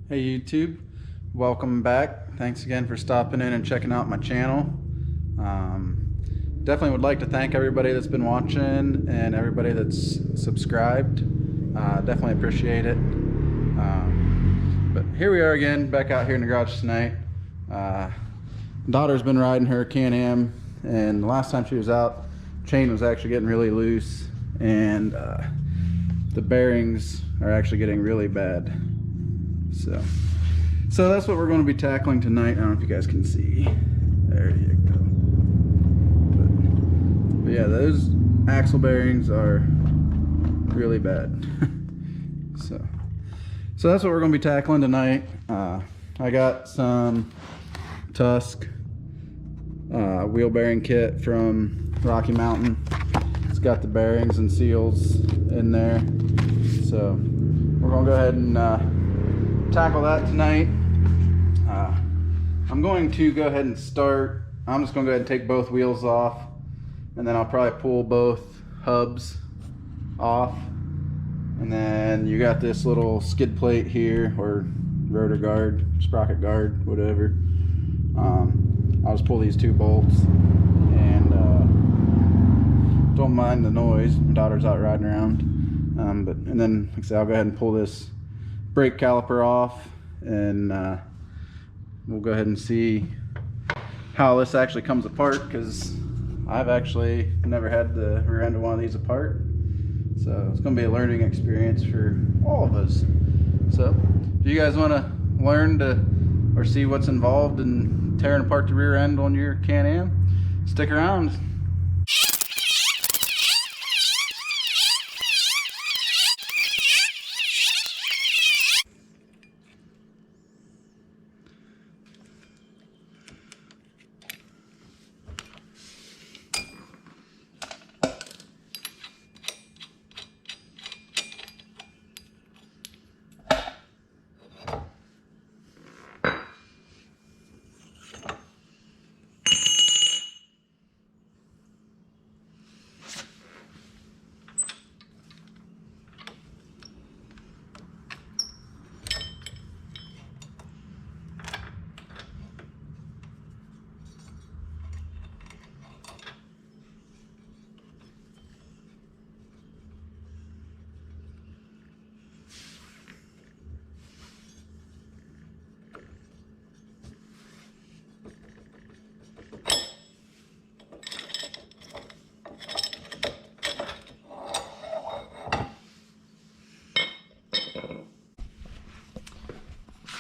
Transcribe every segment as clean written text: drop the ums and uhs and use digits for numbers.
Hey YouTube, welcome back. Thanks again for stopping in and checking out my channel. Definitely would like to thank everybody that's been watching and everybody that's subscribed. Definitely appreciate it. But here we are again, back out here in the garage tonight. Daughter's been riding her Can-Am, and the last time she was out, chain was actually getting really loose, and the bearings are actually getting really bad. So that's what we're going to be tackling tonight. I don't know if you guys can see. There you go. But yeah, those axle bearings are really bad. So that's what we're going to be tackling tonight. I got some Tusk wheel bearing kit from Rocky Mountain. It's got the bearings and seals in there. So we're going to go ahead and tackle that tonight. I'm going to go ahead and start. I'm just going to go ahead and take both wheels off, and then I'll probably pull both hubs off. And then you got this little skid plate here, or rotor guard, sprocket guard, whatever. I'll just pull these two bolts, and don't mind the noise. My daughter's out riding around. And then, like I said, I'll go ahead and pull this brake caliper off, and we'll go ahead and see how this actually comes apart, because I've actually never had the rear end of one of these apart. So it's going to be a learning experience for all of us. So if you guys want to learn or see what's involved in tearing apart the rear end on your Can-Am, stick around.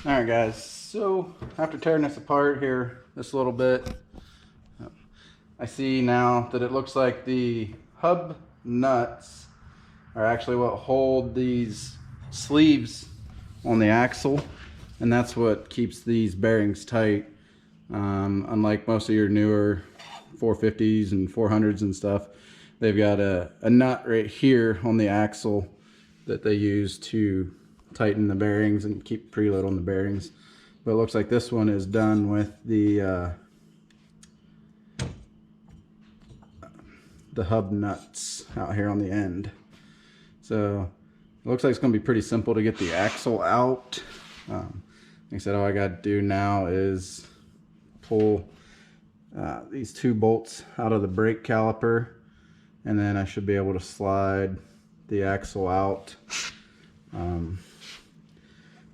Alright guys, so after tearing this apart here just a little bit, I see now that it looks like the hub nuts are actually what hold these sleeves on the axle, and that's what keeps these bearings tight. Unlike most of your newer 450s and 400s and stuff, they've got a nut right here on the axle that they use to tighten the bearings and keep preload on the bearings. But it looks like this one is done with the hub nuts out here on the end. So it looks like it's going to be pretty simple to get the axle out. Like I said, all I got to do now is pull these two bolts out of the brake caliper, and then I should be able to slide the axle out.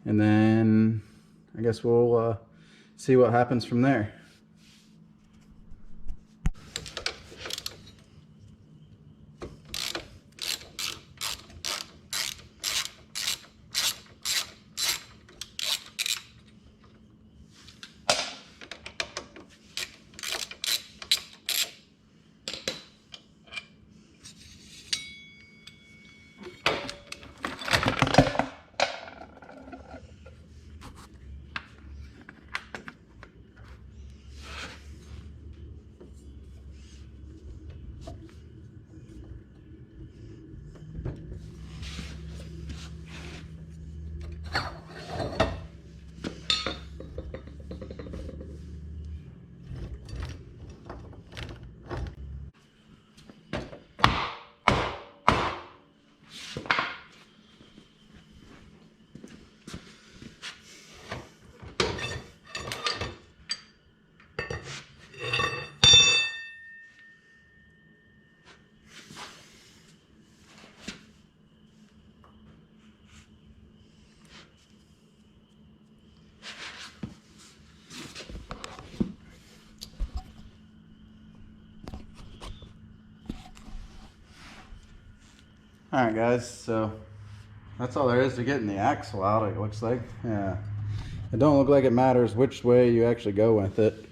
And then I guess we'll see what happens from there. Alright guys, so that's all there is to getting the axle out, it looks like. Yeah. It don't look like it matters which way you actually go with it.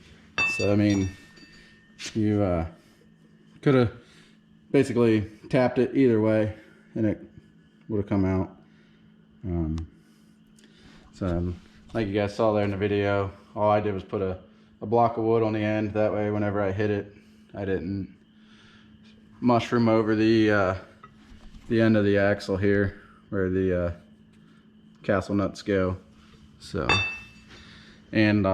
So I mean, you could have basically tapped it either way and it would have come out. So like you guys saw there in the video, all I did was put a block of wood on the end. That way whenever I hit it, I didn't mushroom over the end of the axle here where the castle nuts go. So, and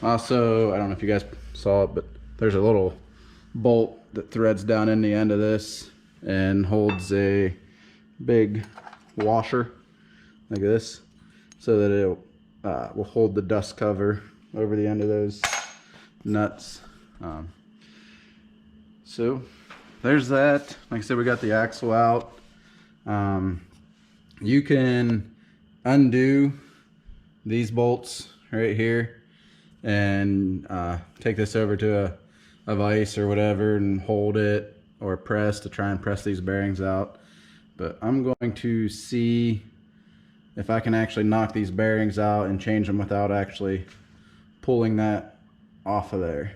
also, I don't know if you guys saw it, but there's a little bolt that threads down in the end of this and holds a big washer like this, so that it will hold the dust cover over the end of those nuts. So there's that. Like I said, we got the axle out. You can undo these bolts right here and take this over to a vise or whatever and hold it, or press to try and press these bearings out. But I'm going to see if I can actually knock these bearings out and change them without actually pulling that off of there.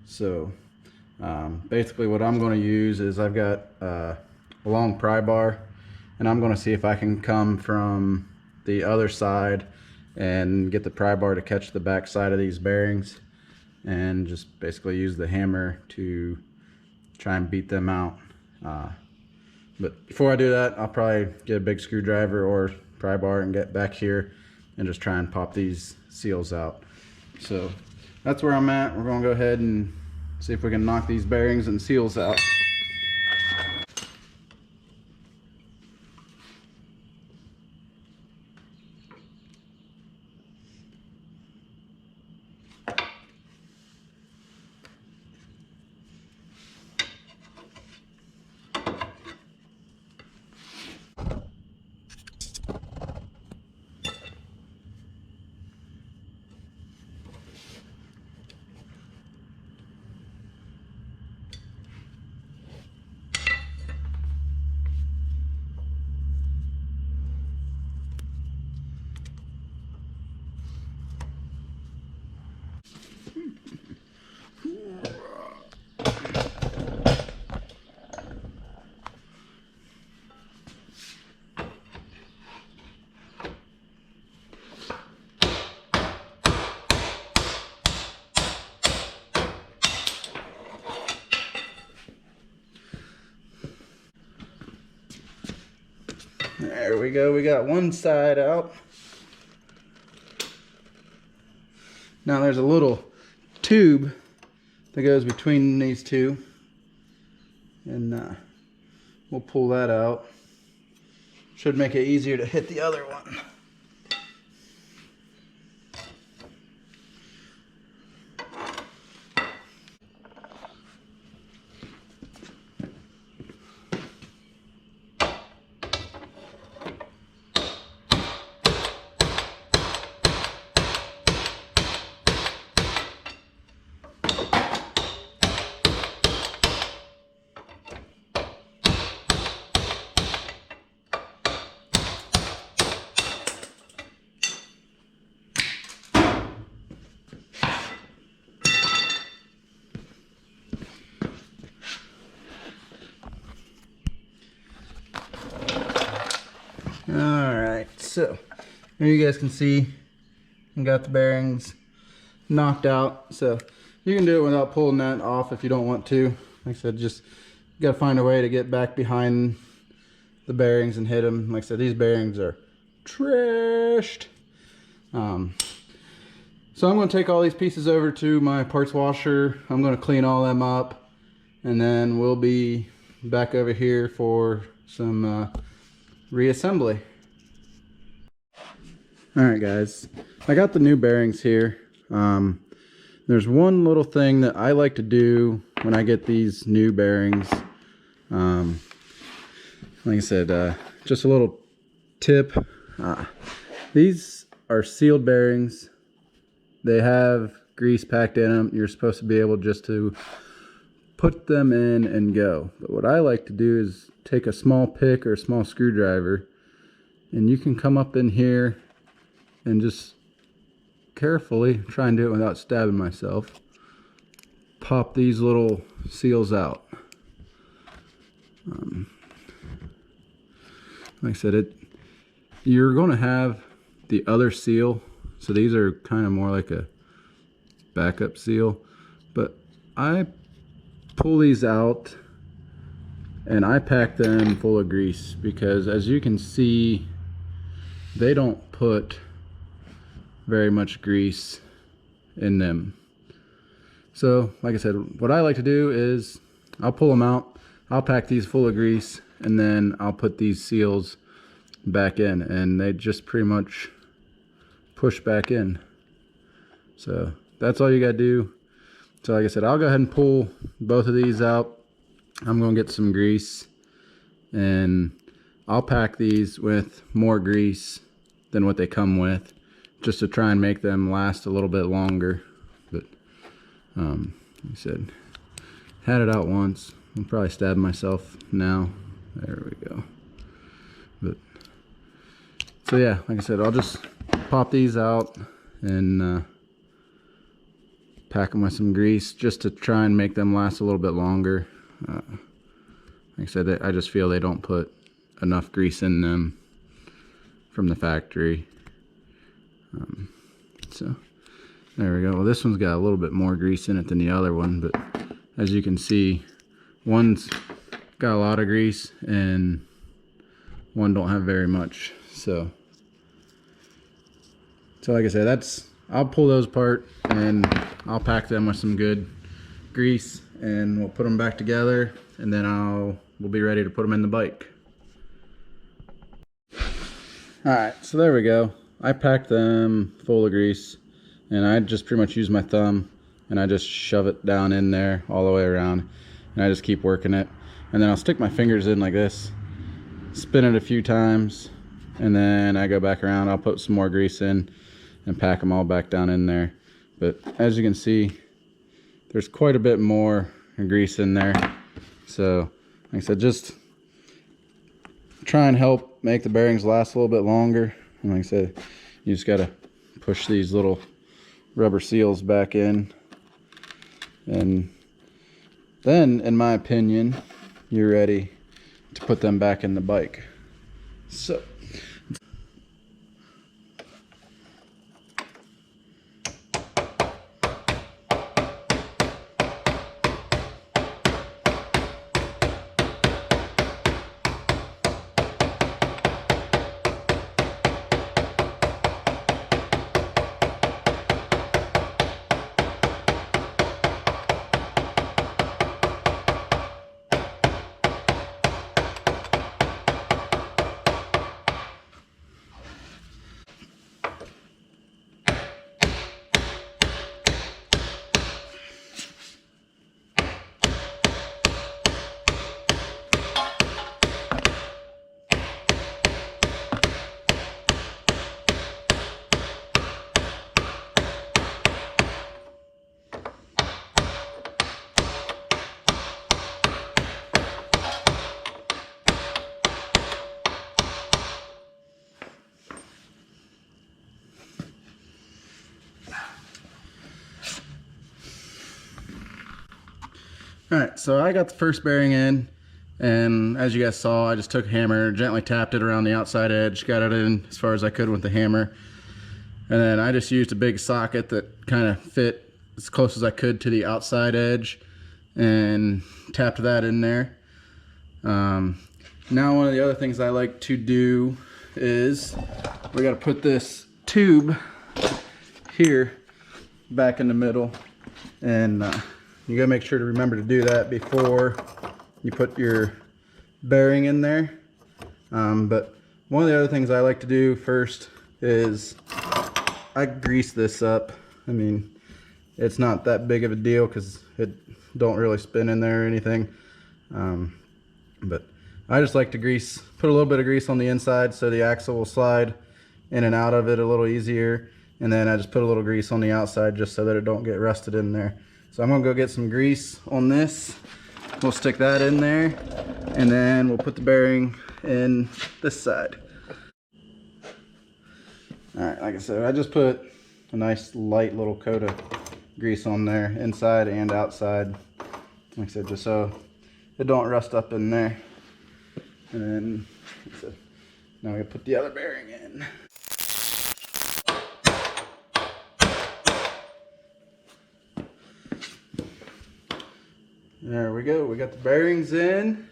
So basically what I'm going to use is I've got a long pry bar, and I'm going to see if I can come from the other side and get the pry bar to catch the back side of these bearings, and just basically use the hammer to try and beat them out. But before I do that, I'll probably get a big screwdriver or pry bar and get back here and just try and pop these seals out. So that's where I'm at. We're going to go ahead and see if we can knock these bearings and seals out. There we go, we got one side out. Now there's a little tube that goes between these two, and we'll pull that out. Should make it easier to hit the other one. Alright, so here you guys can see I got the bearings knocked out. So you can do it without pulling that off if you don't want to. Like I said, just got to find a way to get back behind the bearings and hit them. Like I said, these bearings are trashed. So I'm going to take all these pieces over to my parts washer. I'm going to clean all them up, and then we'll be back over here for some reassembly. Alright guys, I got the new bearings here. There's one little thing that I like to do when I get these new bearings. Like I said, just a little tip. These are sealed bearings. They have grease packed in them. You're supposed to be able just to put them in and go. But what I like to do is take a small pick or a small screwdriver, and you can come up in here and just carefully, try and do it without stabbing myself, pop these little seals out. Like I said, you're going to have the other seal, so these are kind of more like a backup seal, but I pull these out and I pack them full of grease because, as you can see, they don't put very much grease in them. So like I said, what I like to do is I'll pull them out, I'll pack these full of grease, and then I'll put these seals back in, and they just pretty much push back in. So that's all you gotta do. So like I said, I'll go ahead and pull both of these out. I'm gonna get some grease, and I'll pack these with more grease than what they come with, just to try and make them last a little bit longer. But like I said, had it out once. I'll probably stab myself now. There we go. But so yeah, like I said, I'll just pop these out and pack them with some grease just to try and make them last a little bit longer. Like I said, I just feel they don't put enough grease in them from the factory. So there we go. Well, this one's got a little bit more grease in it than the other one, but as you can see, one's got a lot of grease and one don't have very much. So like I said, I'll pull those apart and I'll pack them with some good grease, and we'll put them back together, and then we'll be ready to put them in the bike. Alright, so there we go. I packed them full of grease, and I just pretty much use my thumb and I just shove it down in there all the way around, and I just keep working it, and then I'll stick my fingers in like this, spin it a few times, and then I go back around. I'll put some more grease in and pack them all back down in there. But as you can see, there's quite a bit more grease in there. So like I said, just try and help make the bearings last a little bit longer. And like I said, you just gotta push these little rubber seals back in, and then, in my opinion, you're ready to put them back in the bike. So alright, so I got the first bearing in, and as you guys saw, I just took a hammer, gently tapped it around the outside edge, got it in as far as I could with the hammer, and then I just used a big socket that kind of fit as close as I could to the outside edge and tapped that in there. Now one of the other things I like to do is we got to put this tube here back in the middle, and you gotta make sure to remember to do that before you put your bearing in there. But one of the other things I like to do first is I grease this up. I mean, it's not that big of a deal because it don't really spin in there or anything. But I just like to put a little bit of grease on the inside so the axle will slide in and out of it a little easier. And then I just put a little grease on the outside just so that it don't get rusted in there. So I'm gonna go get some grease on this. We'll stick that in there, and then we'll put the bearing in this side. All right, like I said, I just put a nice light little coat of grease on there, inside and outside. Like I said, just so it don't rust up in there. And then, like I said, now we gotta put the other bearing in. There we go, we got the bearings in.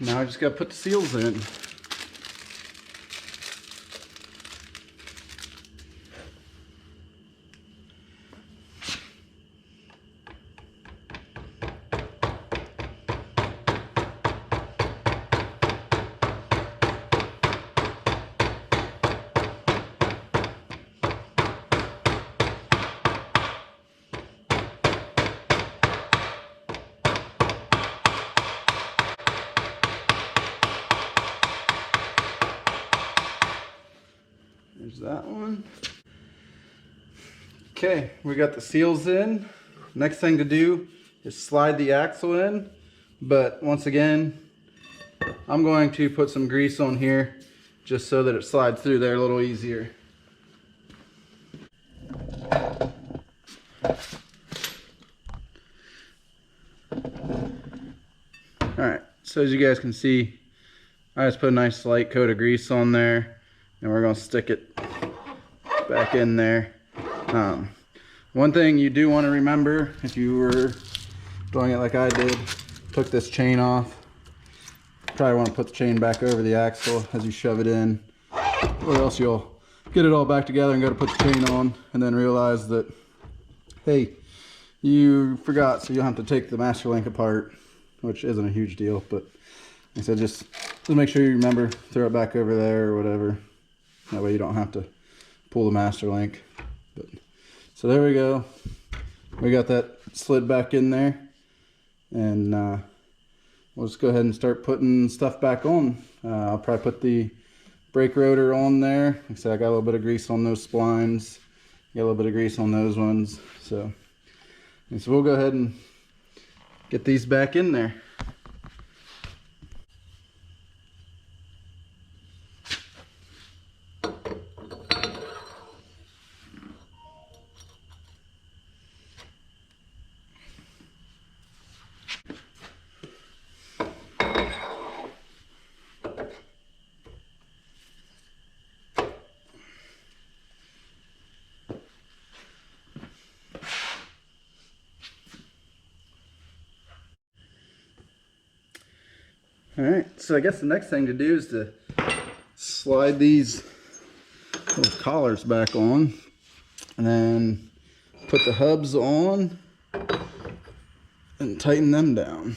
Now I just gotta put the seals in. There's that one. Okay, we got the seals in. Next thing to do is slide the axle in. But once again, I'm going to put some grease on here just so that it slides through there a little easier. Alright, so as you guys can see, I just put a nice light coat of grease on there, and we're going to stick it back in there. One thing you do want to remember, if you were doing it like I did, took this chain off, probably want to put the chain back over the axle as you shove it in, or else you'll get it all back together and go to put the chain on and then realize that, hey, you forgot, so you'll have to take the master link apart, which isn't a huge deal, but like I said, just make sure you remember, throw it back over there or whatever. That way you don't have to pull the master link. But so there we go. We got that slid back in there, and we'll just go ahead and start putting stuff back on. I'll probably put the brake rotor on there. Like I said, I got a little bit of grease on those splines. Got a little bit of grease on those ones. So we'll go ahead and get these back in there. Alright, so I guess the next thing to do is to slide these little collars back on, and then put the hubs on and tighten them down.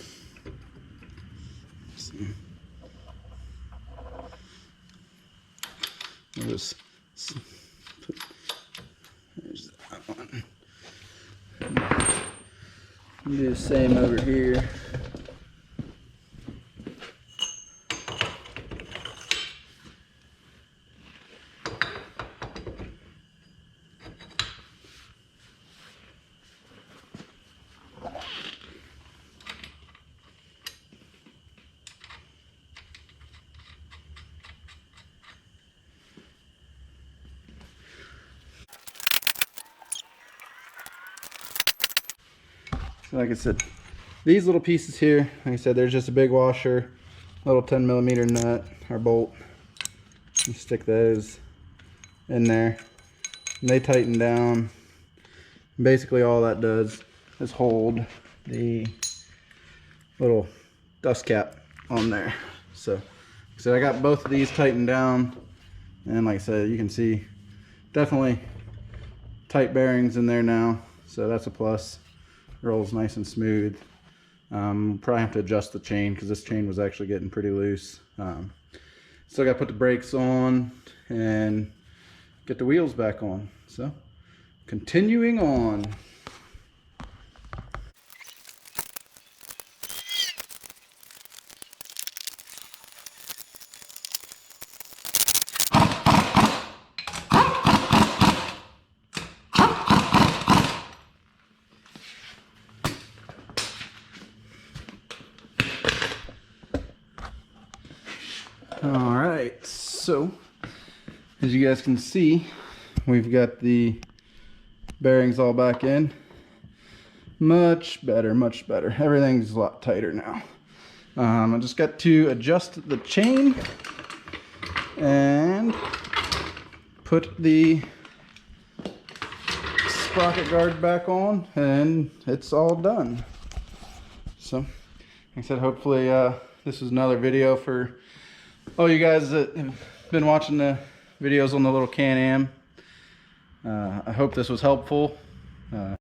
I'll just put, there's that one. Do the same over here. Like I said, these little pieces here, like I said, there's just a big washer, little 10mm nut or bolt. You stick those in there, and they tighten down. Basically all that does is hold the little dust cap on there. So I got both of these tightened down, and like I said, you can see definitely tight bearings in there now, so that's a plus. Rolls nice and smooth. Probably have to adjust the chain because this chain was actually getting pretty loose. Still got to put the brakes on and get the wheels back on. So continuing on. as you guys can see, we've got the bearings all back in. Much better, much better. Everything's a lot tighter now. I just got to adjust the chain and put the sprocket guard back on, and it's all done. So, like I said, hopefully this is another video for all you guys that have been watching the videos on the little Can-Am. I hope this was helpful. Like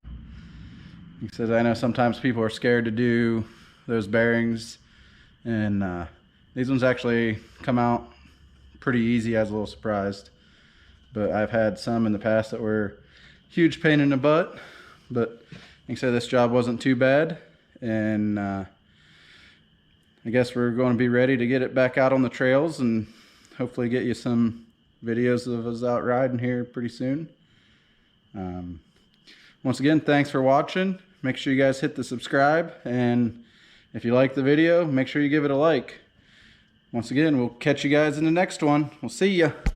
I said, I know sometimes people are scared to do those bearings, and these ones actually come out pretty easy. I was a little surprised, but I've had some in the past that were huge pain in the butt. But like I said, this job wasn't too bad, and I guess we're going to be ready to get it back out on the trails and hopefully get you some videos of us out riding here pretty soon. Once again, thanks for watching. Make sure you guys hit the subscribe, and if you like the video, make sure you give it a like. Once again, we'll catch you guys in the next one. We'll see ya.